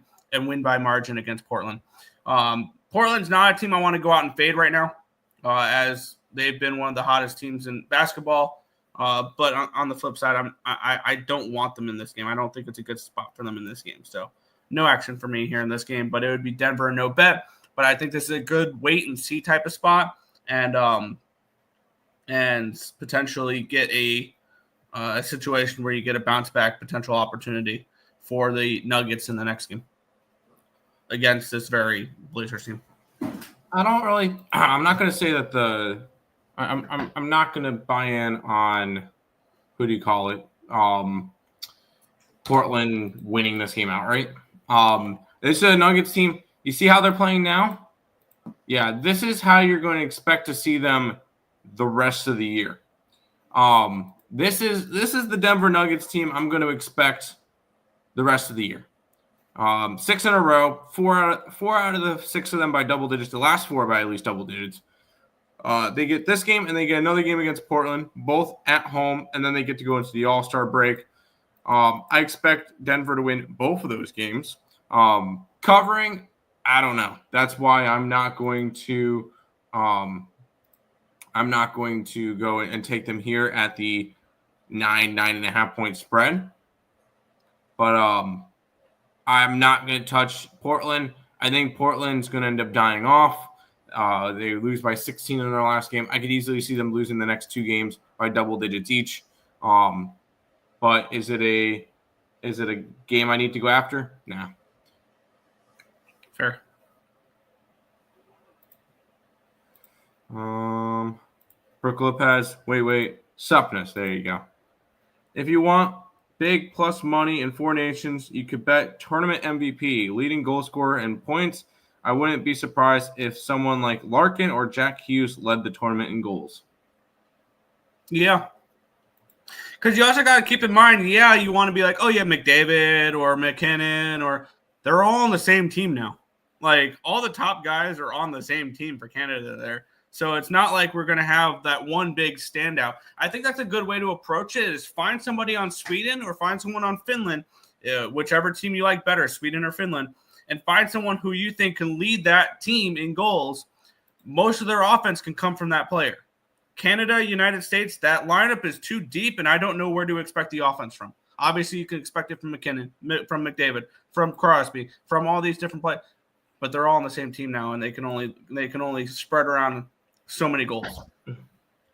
win by margin against Portland. Portland's not a team I want to go out and fade right now, as they've been one of the hottest teams in basketball. But on the flip side, I don't want them in this game. I don't think it's a good spot for them in this game. So no action for me here in this game, but it would be Denver no bet. But I think this is a good wait and see type of spot, and potentially get a situation where you get a bounce back potential opportunity for the Nuggets in the next game against this very Blazers team. I'm not going to say that I'm not going to buy in on, who do you call it? Portland winning this game outright. This is a Nuggets team. You see how they're playing now? Yeah, this is how you're going to expect to see them the rest of the year. This is the Denver Nuggets team I'm going to expect the rest of the year. 6 in a row, four out of the 6 of them by double digits. The last 4 by at least double digits. They get this game and they get another game against Portland, both at home, and then they get to go into the All-Star break. I expect Denver to win both of those games. Covering, I don't know. That's why I'm not going to go and take them here at the 9.5 point spread. But I'm not going to touch Portland. I think Portland's going to end up dying off. They lose by 16 in their last game. I could easily see them losing the next 2 games by double digits each. But is it a game I need to go after? Nah. Fair. Brook Lopez. Wait. Supness. There you go. If you want big plus money in 4 nations, you could bet tournament MVP, leading goal scorer, and points. I wouldn't be surprised if someone like Larkin or Jack Hughes led the tournament in goals. Yeah. Because you also got to keep in mind, you want to be like, oh, yeah, McDavid or McKinnon, or they're all on the same team now. Like, all the top guys are on the same team for Canada there. So it's not like we're going to have that one big standout. I think that's a good way to approach it, is find somebody on Sweden or find someone on Finland, whichever team you like better, Sweden or Finland, and find someone who you think can lead that team in goals. Most of their offense can come from that player. Canada, United States, that lineup is too deep, and I don't know where to expect the offense from. Obviously, you can expect it from McKinnon, from McDavid, from Crosby, from all these different players, but they're all on the same team now, and they can only spread around so many goals.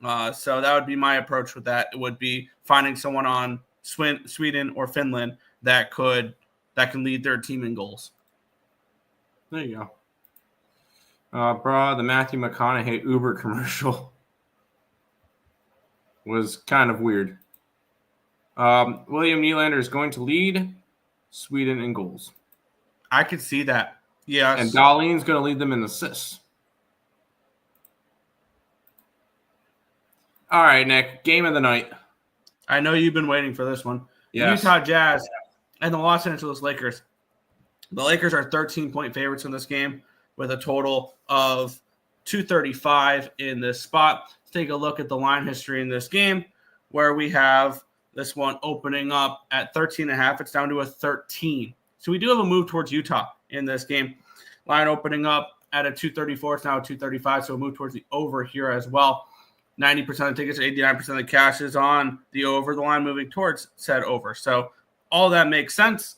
So that would be my approach with that. It would be finding someone on Sweden or Finland that can lead their team in goals. There you go. The Matthew McConaughey Uber commercial was kind of weird. William Nylander is going to lead Sweden in goals. I could see that. Yes. And Dahlin's going to lead them in assists. All right, Nick. Game of the night. I know you've been waiting for this one. Yes. Utah Jazz and the Los Angeles Lakers. The Lakers are 13-point favorites in this game with a total of 235 in this spot. Let's take a look at the line history in this game, where we have this one opening up at 13.5. It's down to a 13. So we do have a move towards Utah in this game. Line opening up at a 234. It's now a 235, so a move towards the over here as well. 90% of tickets, 89% of the cash is on the over. The line moving towards said over. So all that makes sense.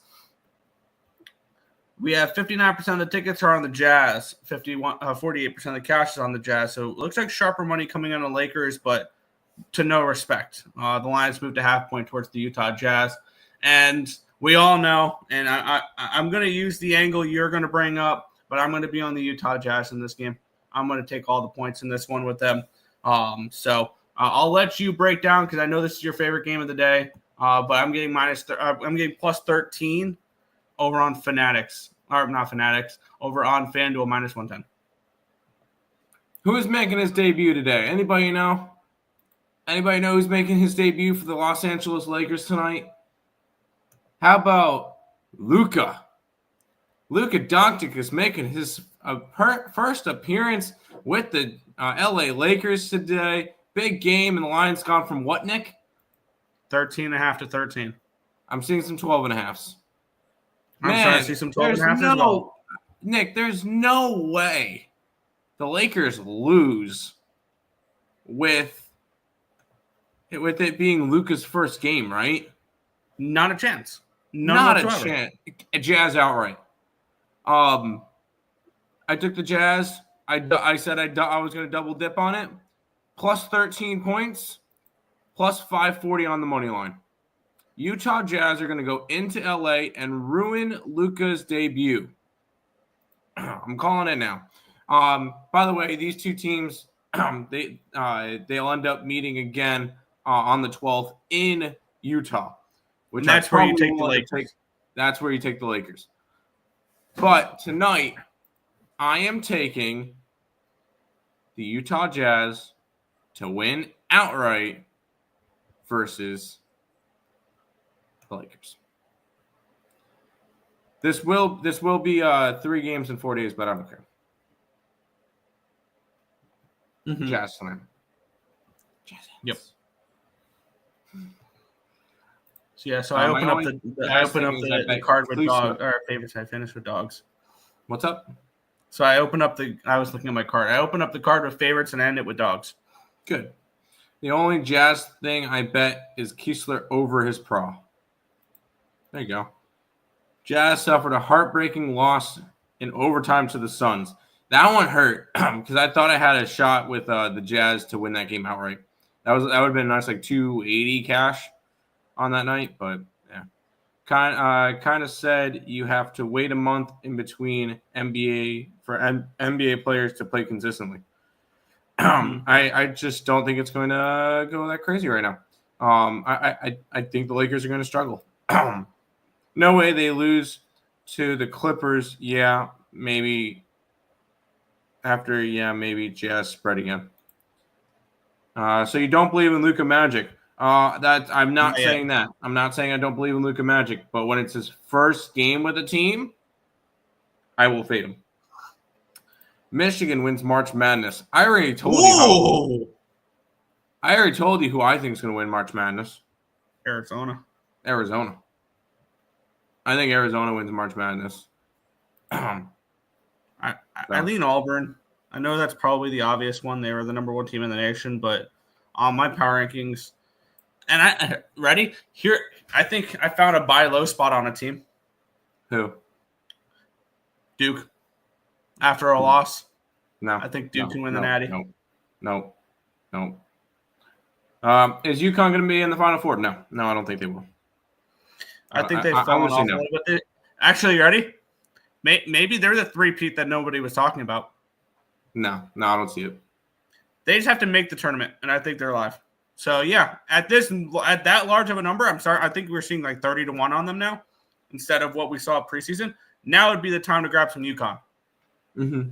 We have 59% of the tickets are on the Jazz. 48% of the cash is on the Jazz. So it looks like sharper money coming on the Lakers, but to no respect. The line's moved a half point towards the Utah Jazz. And we all know, and I'm going to use the angle you're going to bring up, but I'm going to be on the Utah Jazz in this game. I'm going to take all the points in this one with them. So I'll let you break down because I know this is your favorite game of the day. But I'm getting I'm getting plus 13 over on Fanatics, or not Fanatics, over on FanDuel minus 110. Who is making his debut today? Anybody know? Anybody know who's making his debut for the Los Angeles Lakers tonight? How about Luka? Luka Doncic is making his first appearance with the LA Lakers today. Big game, and the line's gone from what, Nick? 13.5 to 13. I'm seeing some 12.5s. I'm starting to see some 12.5 as well. Nick, there's no way the Lakers lose with it being Luka's first game, right? Not a chance. Not a chance. Jazz outright. I took the Jazz. I said I was going to double dip on it. Plus 13 points, plus 540 on the money line. Utah Jazz are going to go into LA and ruin Luka's debut. I'm calling it now. By the way, these two teams, they'll end up meeting again on the 12th in Utah, which that's where you take the Lakers. That's where you take the Lakers. But tonight, I am taking the Utah Jazz to win outright versus the Lakers. This will be 3 games in 4 days, but I'm okay. Mm-hmm. Jazz tonight. Jazz. Yep. So yeah, so I open up the card with dogs, or favorites. I finished with dogs. What's up? So I was looking at my card. I opened up the card with favorites and end it with dogs. Good. The only Jazz thing I bet is Kiesler over his pro. There you go. Jazz suffered a heartbreaking loss in overtime to the Suns. That one hurt because I thought I had a shot with the Jazz to win that game outright. That would have been nice, like 280 cash on that night. But yeah, kind of said you have to wait a month in between NBA players to play consistently. I just don't think it's going to go that crazy right now. I think the Lakers are going to struggle. No way they lose to the Clippers. Yeah, maybe after, maybe Jazz spread again. So you don't believe in Luka Magic. I'm not saying that. I'm not saying I don't believe in Luka Magic, but when it's his first game with a team, I will fade him. Michigan wins March Madness. I already told you who I think is going to win March Madness. Arizona. I think Arizona wins March Madness. I lean Auburn. I know that's probably the obvious one. They were the number 1 team in the nation, but on my power rankings, and ready here, I think I found a buy low spot on a team. Who? Duke. After a loss, no, I think Duke can win the Natty. No. Is UConn going to be in the Final Four? No, I don't think they will. I think they've fallen off a little bit. Actually, you ready? Maybe they're the 3-peat that nobody was talking about. No, I don't see it. They just have to make the tournament, and I think they're alive. So yeah, at that large of a number, I think we're seeing like 30-1 on them now, instead of what we saw preseason. Now would be the time to grab some UConn. Mm-hmm.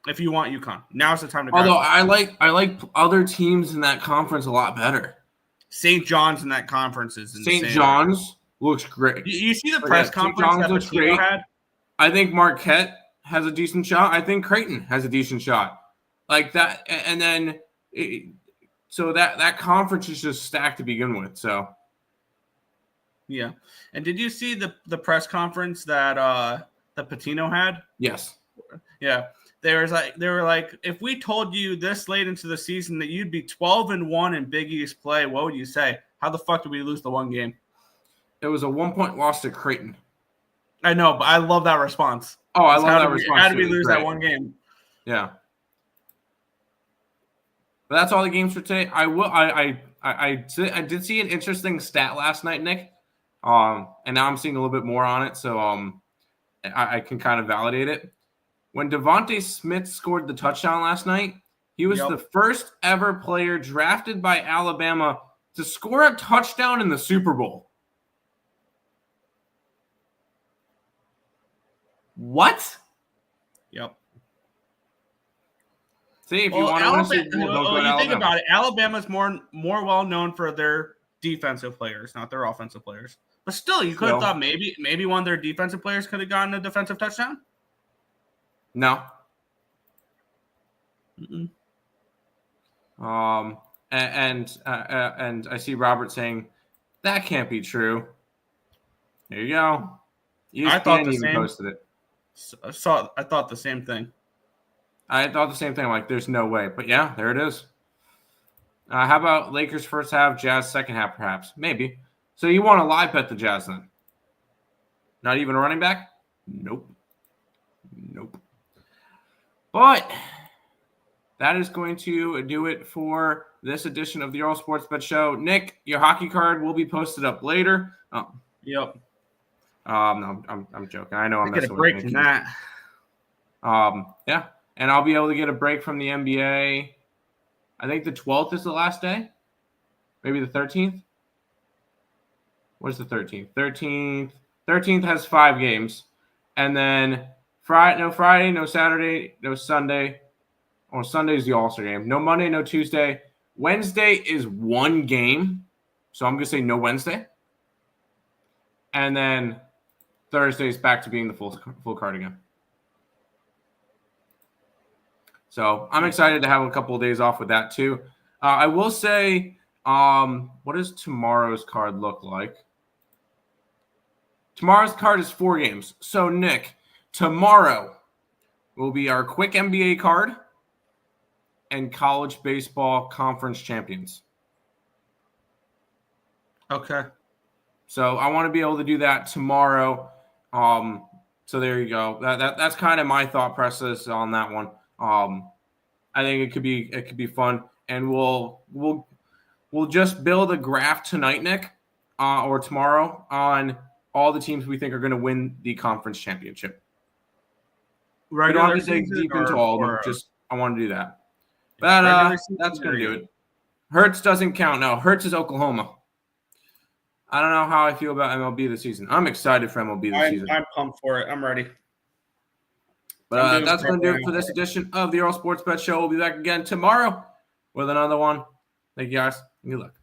If you want UConn, now's the time to grab. Although I like other teams in that conference a lot better. St. John's in that conference is insane. St. John's looks great. You see the press conference that Pitino had? I think Marquette has a decent shot. I think Creighton has a decent shot. Like that, and then so that conference is just stacked to begin with. So yeah. And did you see the press conference that Pitino had? Yes. Yeah. They were like, if we told you this late into the season that you'd be 12-1 in Big East play, what would you say? How the fuck did we lose the one game? It was a 1-point loss to Creighton. I know, but I love that response. Oh, I love that response. How did we lose that one game? Yeah. But that's all the games for today. I did see an interesting stat last night, Nick. And now I'm seeing a little bit more on it, so I can kind of validate it. when Devontae Smith scored the touchdown last night, he was the first ever player drafted by Alabama to score a touchdown in the Super Bowl. What? Yep. See, if you want to win a Super Bowl, don't go to Alabama. Think about it. Alabama's more well known for their defensive players, not their offensive players. But still, you could have thought maybe one of their defensive players could have gotten a defensive touchdown. No. Mm-mm. And I see Robert saying that can't be true. There you go. I thought the even same. Posted it. I thought the same thing. I thought the same thing. I'm like, there's no way. But yeah, there it is. How about Lakers first half, Jazz second half, perhaps? Maybe. So you want to live bet the Jazz then? Not even a running back? Nope. But that is going to do it for this edition of the Earle Sports Bet Show. Nick, your hockey card will be posted up later. Oh. Yep. No, I'm joking. I know I'm get a break from that. Yeah, and I'll be able to get a break from the NBA. I think the 12th is the last day. Maybe the 13th. What's the 13th? 13th has 5 games, and then Friday, no Saturday, no Sunday. Oh, Sunday's the All-Star game. No Monday, no Tuesday. Wednesday is 1 game, so I'm gonna say no Wednesday, and then Thursday's back to being the full card again. So I'm excited to have a couple of days off with that too. I will say, what does tomorrow's card look like? Tomorrow's card is 4 games. So Nick, tomorrow will be our quick NBA card and college baseball conference champions. Okay. So I want to be able to do that tomorrow. So there you go. That's kind of my thought process on that one. I think it could be fun, and we'll just build a graph tonight, Nick, or tomorrow on all the teams we think are going to win the conference championship. We don't have to dig deep into all of them. Just I want to do that. But that's going to do it. Hertz doesn't count. No, Hertz is Oklahoma. I don't know how I feel about MLB this season. I'm excited for MLB this season. I'm pumped for it. I'm ready. But that's going to do it for this edition of the Earle Sports Bet Show. We'll be back again tomorrow with another one. Thank you guys. Good luck.